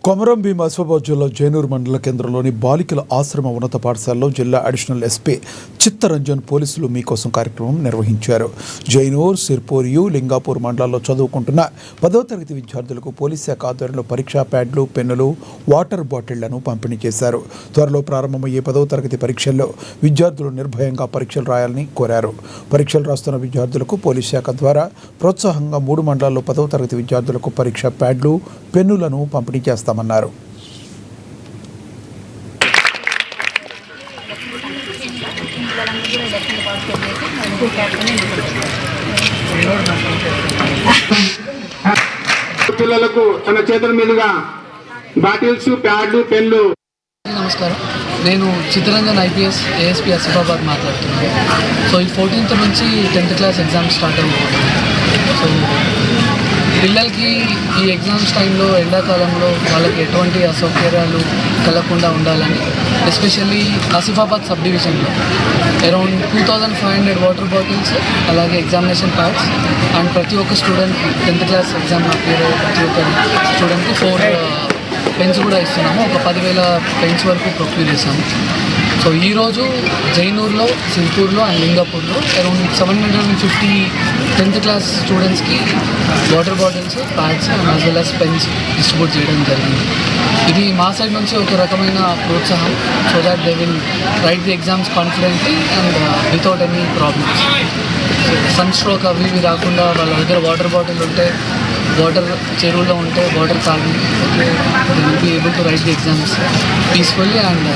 కొమరం భీం ఆసిఫాబాద్ జిల్లా జైనూర్ మండల కేంద్రంలోని బాలికల ఆశ్రమ ఉన్నత పాఠశాలలో జిల్లా అడిషనల్ ఎస్పీ చిత్తరంజన్ పోలీసులు మీకోసం కార్యక్రమం నిర్వహించారు. జైనూర్, సిర్పూర్, లింగాపూర్ మండలాల్లో చదువుకుంటున్న 10వ తరగతి విద్యార్థులకు పోలీస్ శాఖ ఆధ్వర్యంలో పరీక్షా ప్యాడ్లు, పెన్నులు, వాటర్ బాటిళ్లను పంపిణీ చేశారు. త్వరలో ప్రారంభమయ్యే 10వ తరగతి పరీక్షల్లో విద్యార్థులు నిర్భయంగా పరీక్షలు రాయాలని కోరారు. పరీక్షలు రాస్తున్న విద్యార్థులకు పోలీస్ శాఖ ద్వారా ప్రోత్సాహంగా 3 మండలాల్లో 10వ తరగతి విద్యార్థులకు పరీక్షా ప్యాడ్లు, పెన్నులను పంపిణీ చేస్తామన్నారు. పిల్లలకు తన చేతుల మీదుగా బాటిల్స్, ప్యాడ్లు, పెన్లు. నమస్కారం, నేను చిత్తరంజన్ ఐపీఎస్ ఏఎస్పీ ఆసిఫాబాద్ మాట్లాడుతున్నాను. సో ఈ 14th నుంచి 10th క్లాస్ ఎగ్జామ్స్ స్టార్ట్ అవుతుంది. సో పిల్లలకి ఈ ఎగ్జామ్స్ టైంలో, ఎండాకాలంలో వాళ్ళకి ఎటువంటి అసౌకర్యాలు కలగకుండా ఉండాలని ఎస్పెషల్లీ ఆసిఫాబాద్ సబ్ డివిజన్లో అరౌండ్ 2500 వాటర్ బాటిల్స్, అలాగే ఎగ్జామినేషన్ ప్యాడ్స్ అండ్ ప్రతి ఒక్క student 10th class exam appear అయ్యే ప్రతి ఒక్క స్టూడెంట్కి 4 పెన్స్ కూడా ఇస్తున్నాము. ఒక 10,000 పెన్స్ వరకు ప్రొక్యూర్ చేసాము. సో ఈరోజు జైనూర్లో, సిర్పూర్లో అండ్ లింగాపూర్లో అరౌండ్ 750 10th క్లాస్ స్టూడెంట్స్కి water bottles, pads and as well as pens distribute చేయడం జరిగింది. ఇది మా సైడ్ నుంచి ఒక రకమైన ప్రోత్సాహం, so that they will write the exams confidently and without any problems. Sun stroke అవి ఇవి రాకుండా వాళ్ళ దగ్గర వాటర్ బాటిల్ ఉంటే, వాటర్ చెరువులో ఉంటే వాటర్ తాగి they will be able to write the exams peacefully and